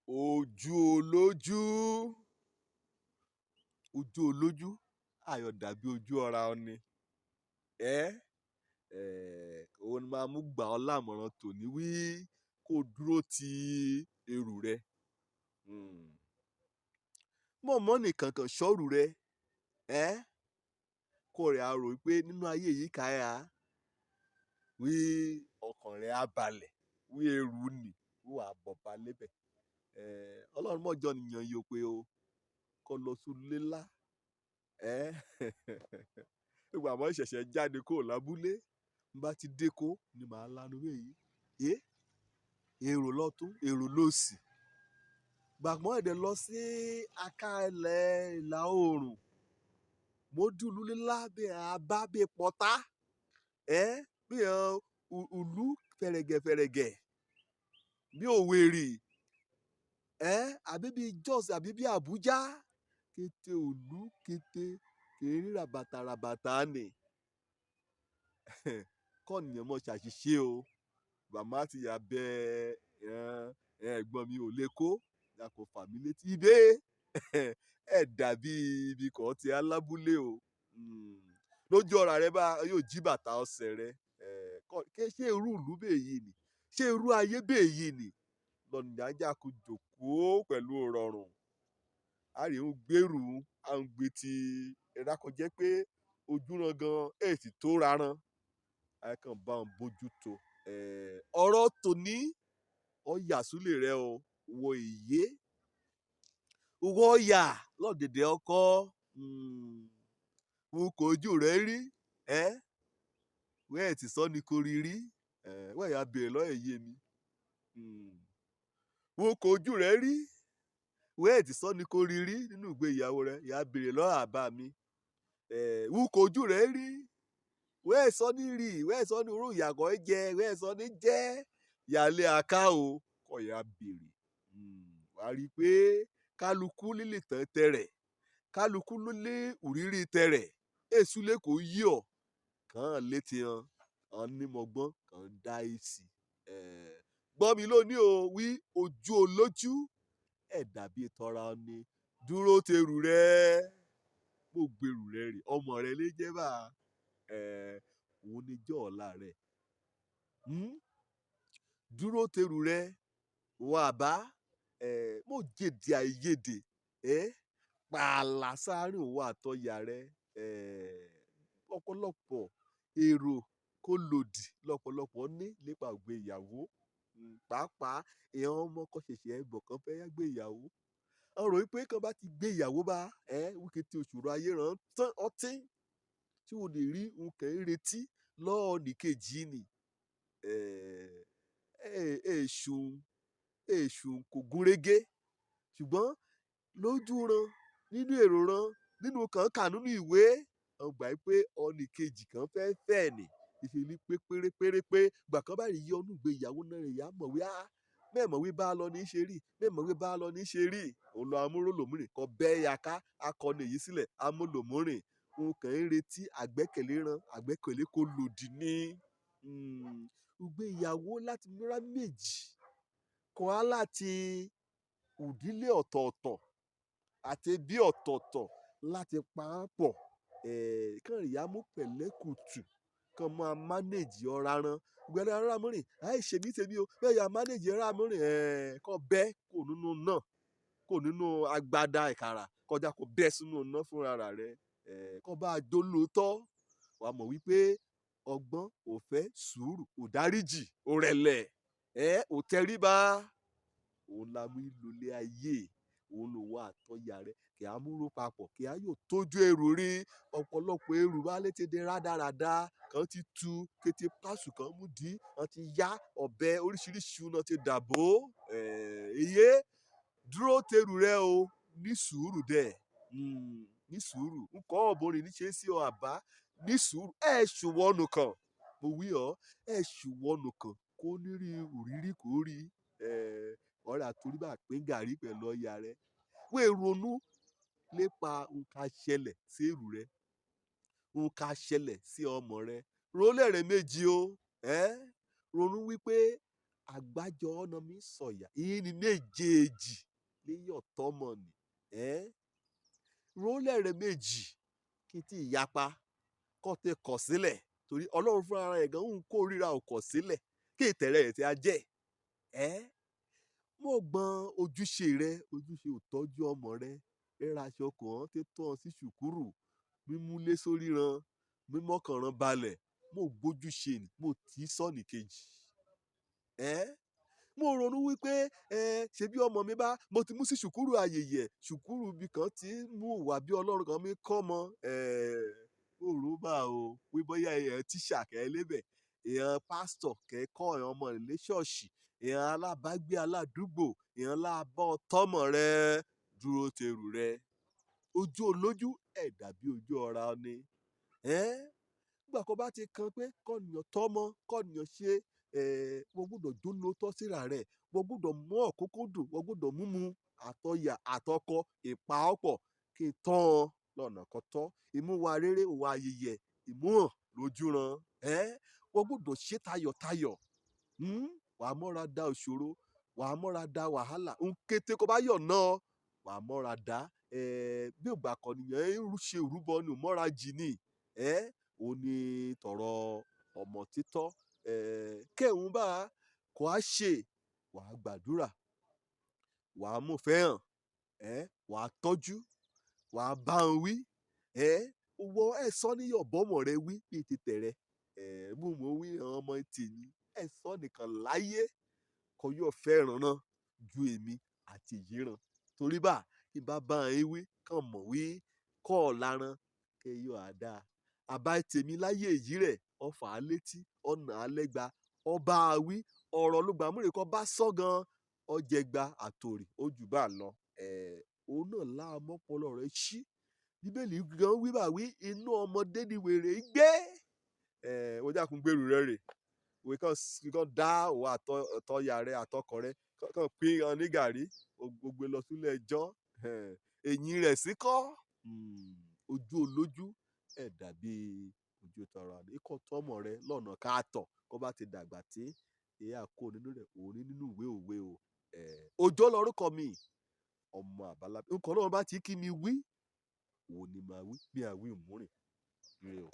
ojú olójú ojú olójú ayọ̀ dàbí ojú ọ̀ra ọni òun ni máa mú gbà ọ́ lámọ̀ràn tòní wí kó dúró ti èrò rẹ mọ̀mọ́ nìkan kan sọ́ọ̀rù rẹ kó rẹ̀ á rò pé nínú ayé yìí ká ẹ̀ á wí ọkàn rẹ̀ á balẹ̀ wí ẹrù nì wà bọ̀bá lébẹ̀ ọlọ́run mọ̀jọ nìyàn yìí ó pé o kọ́ lọ sólé ńlá nígbà mọ́ ìṣẹ̀ṣẹ̀ jáde kó lábúlé n bá ti déko ni màá lanu wéyí èrò lọ́tún èrò lósì gbàgbọ́n ẹ̀dẹ̀ lọ sí aká ilẹ̀ ìlà oòrùn mójúlú ńlá bí abá bí pọ́tá bí ìlú fẹ̀rẹ̀gẹ̀fẹ̀rẹ̀gẹ̀ bí Òwèrì àbí bí Jos àbí bí Àbújá kété òlú kété kèrí ràbàtà nì kọ́nìyàn mọ̀ ṣàṣìṣe o bàmá ti yà bẹ ẹ̀gbọ́n mi ò lè kó yàkó fà mí létí ibé ẹ̀ dàbí ibi kan ti alábúlé o lójú ọ̀rọ̀ rẹ bá yóò jí bàtà ọ̀sẹ̀ rẹ ṣé irú ìlú bèyí ni ṣé irú ayé bèyí ni lọ́nà ajá kò jòkó pẹ̀lú rọrùn àrí ń gbèrú à ń gbé ti ẹ̀dá kan jẹ́ pé ojúran gan èsì tó raran àìkàn bá ń bójú tó ọ̀rọ̀ tòní ọ̀yà súlè rẹ o wọ ìyé wọ ọ̀yà lọ́dẹ̀dẹ̀ ọkọ wọ kò ojú rẹ rí wẹ́ẹ̀ tí sọ ni kò rí rí wẹ́ẹ̀ yà bèrè lọ́yẹ̀ yé mi wọ kò ojú rẹ rí wẹ́ẹ̀ tí sọ ni kò rí rí nínú ìgbéyàwó rẹ yà bèrè lọ́yẹ̀ àbá mi wọ kò ojú rẹ rí wẹ́ẹ̀ sọ ní rí wẹ́ẹ̀ sọ ní orú ìyàgò jẹ wẹ́ẹ̀ sọ ní jẹ́ yàlẹ́ àká o kọ̀ yà bèrè wà á rí i pé kálukú lílì tán tẹ̀rẹ̀ kálukú lílì òrírí tẹ̀rẹ̀ èṣù lè kó yí ọ̀ kàn létí hàn án nímọ̀gbọ́n kàn dá èsì gbọ́ mi lónìí o wí ojú olójú ẹ̀ dàbí tọ́ra ni dúró terù rẹ mo gbèrú rẹ rè ọmọ rẹ lè jẹ́ bá òun ni jọ́ ọ̀la rẹ̀ dúró terù rẹ wà bá mo jèdè àìyedè pààlà sáárín òun àtọ̀yà rẹ ọ̀pọ̀lọpọ̀ èrò kò lòdì lọ́pọ̀lọpọ̀ ní nípa ìgbéyàwó pàápàá èèyàn ọmọ kan ṣẹ̀ṣẹ̀ ẹ̀gbọ̀n kan fẹ́ gbé ìyàwó ọ̀rọ̀ wípé kan bá ti gbé ìyàwó bá wíkẹ́ tí oṣù rọ ayé ràn tán ọtí tí o lè rí nǹkan retí lọ́ọ̀nì kejì ni èṣù kò gúnrégé ṣùgbọ́n lójú ran nínú èrò ran nínú kàńkà nínú ìwé ọgbà pé ọ̀nì kejì kan fẹ́ nì ìfìlí pé pérépérépé gbà kan báyìí yọ ọ́nù ìgbéyàwó náà rẹ̀ yá mọ̀ wí mẹ́ẹ̀mọ̀ wí bá a lọ ní í ṣe rí mẹ́ẹ̀mọ̀ wí bá a lọ ní í ṣe rí òun lọ amúrólòmúrìn kọ bẹ́ẹ̀ yaká akọni èyí sílẹ̀ amúlòmúrìn òun kàn ń retí àgbẹ́kẹ̀lé ran àgbẹ́kẹ̀lé kò lòdì ní ìgbéyàwó láti múra méjì kọ́ á láti ìdílé ọ̀tọ̀ọ̀tọ̀ àti bí ọ̀tọ̀ọ̀tọ̀ láti pa á pọ̀ kàn rí amú pẹ̀lẹ́kùtù kàn máa mánéjì ọ̀ra ran gbẹ̀rẹ̀ ara múrìn àìṣe mi tèmi o bẹ́ẹ̀ yà mánéjì ara múrìn kọ́ bẹ́ẹ̀ kò nínú náà kò nínú agbada ìkàrà kọjá kò bẹ́ẹ̀ sínú náà fúnra rẹ̀ kọ́ bá a jó lóòótọ́ wàá mọ̀ wípé ọgbọ́n òfẹ́ sùúrù òdáríjì òrẹ̀lẹ̀ òtẹríba òun la mú ìlòlé ayé òun ló wà àtọ́yà rẹ̀ kí a múrò papọ̀ kí a yóò tójú èrò rí ọ̀pọ̀lọpọ̀ èrò bá létí dé rádaràda kan ti tu kété pásù kan mú dí wọn ti yá ọ̀bẹ oríṣiríṣi náà ti dàbò èyí dúró terù rẹ o ní sùúrù dẹ̀ ní sùúrù nǹkan ọ̀bọ̀nrin ní ṣe sí ọ àbá ní sùúrù ṣùwọ́nù kan mo wí ṣùwọ́nù kan kó nírí òrírí kò rí ọ̀rẹ́ àtúrígbà pé gàrí pẹ̀lú ọ̀yà rẹ̀ wọ́n ronú nípa nǹkan ṣẹlẹ̀ sí èrú rẹ̀ nǹkan ṣẹlẹ̀ sí ọmọ rẹ̀ ronú lẹ́rẹ̀ méjì o ronú wípé àgbájọ ọ̀nà mi sọ̀yà ìyẹn ni méjèèjì léyọ̀ tọ́mọ nì rólẹ̀ rẹ̀ méjì kí n tí ìyapa kọ́ tẹ kọ̀ sílẹ̀ torí ọlọ́run fúnra ara ẹ̀ gan ń kórìíra ọkọ̀ sílẹ̀ kí ìtẹ̀rẹ̀ ẹ̀ tí a jẹ́ mo gbọ́n ojúṣe rẹ ojúṣe òtọ́jú ọmọ rẹ rírà aṣọ kò hàn tẹ́ tọ́ ọ sí ṣùkúrù mímúlé sórí ran mímọ́kànràn balẹ̀ mo gbójúṣe ni mo tì í sọ́ọ̀nì kejì mo ronú wípé ṣebí ọmọ mi bá mo ti mú sí ṣùkúrù ayẹyẹ ṣùkúrù bí kan ti mú ìwà bí ọlọ́run kan mi kọ́ mọ́ òòrùn bá o wí bóyá èèyàn tíṣà kẹ́ lébẹ̀ èèyàn pásítọ̀ kẹ́ kọ́ èèyàn ọmọ rẹ̀ lé ṣọ́ọ̀ṣì èèyàn alábàágbé aládùúgbò èèyàn láàbọ̀ tọ́mọ rẹ dúró terù rẹ ojú olójú ẹ̀ dàbí ojú ọ̀ra ni nígbà kan bá ti kan pé kọ́nìyàn tọ́mọ kọ́nìyàn ṣe wọ́n gbọ́dọ̀ jóná tọ́ síra rẹ̀ wọ́n gbọ́dọ̀ mú ọ̀kókó dùn wọ́n gbọ́dọ̀ múmu àtọ̀yà àtọkọ ìpa ọ̀pọ̀ kí n tán ọ lọ́nà kan tọ́ ìmúwa rere òwò ayẹyẹ ìmúhàn lójúran wọ́n gbọ́dọ̀ ṣe tayọ̀tayọ̀ wàá mọ́ra da òṣòro wàá mọ́ra da wàhálà ń kété kó bá yọ̀ náà wàá mọ́ra da bí ògbà kan nìyẹn ń ṣe ìrúbọ ni ò mọ́ra jì ní ó ní tọ̀rọ̀ ọmọ títọ́ kẹ́hùn bá kò á ṣe wàá gbàdúrà wàá mú fẹ́ hàn wàá tọ́jú wàá bá ń wí wọ sọ níyọ̀ bọ́mọ̀ rẹ wí bíi ti tẹ̀rẹ̀ mú mọ́ wí àwọn ọmọ tèmi sọ nìkan láyé kò yóò fẹ́ràn náà ju èmi àti ìyíran torí bá kí bá bá ń wí kàn mọ̀ wí kọ́ ọ̀ láran kẹyọ àdá àbá tèmi láyé èyí rẹ̀ ọfà létí ọ̀nà alẹ́gba ọba àwí ọ̀rọ̀ ló gbàmúrè kọ́ bá sọ gan ọjẹgba àtòrì ojú bá lọ òun náà láàmọ́pọlọ rẹ̀ ṣí bíbélì gan wí bá wí inú ọmọdé ni wèrè gbé wọ́n jà kún gbèrú rẹ̀ rè wí kàn dá òun àtọ̀yà rẹ̀ àtọkọ rẹ̀ kàn pín ọ ní gàrí gbogbo lọ sílé ẹjọ́ ẹ̀yìn rẹ̀ sí kọ́ ojú olójú ẹ̀ dàbí ojú tọrọ àná ikọ̀ tọmọ rẹ lọ́nà káàtọ̀ kó bá ti dàgbà tí ìyá kó nínú rẹ̀ òní nínú ìwé òwe o òjò lórúkọ mi ọmọ àbálá nǹkan náà bá ti kí mi wí òun ni màá wí bí àwí ìmúrìn rẹ o.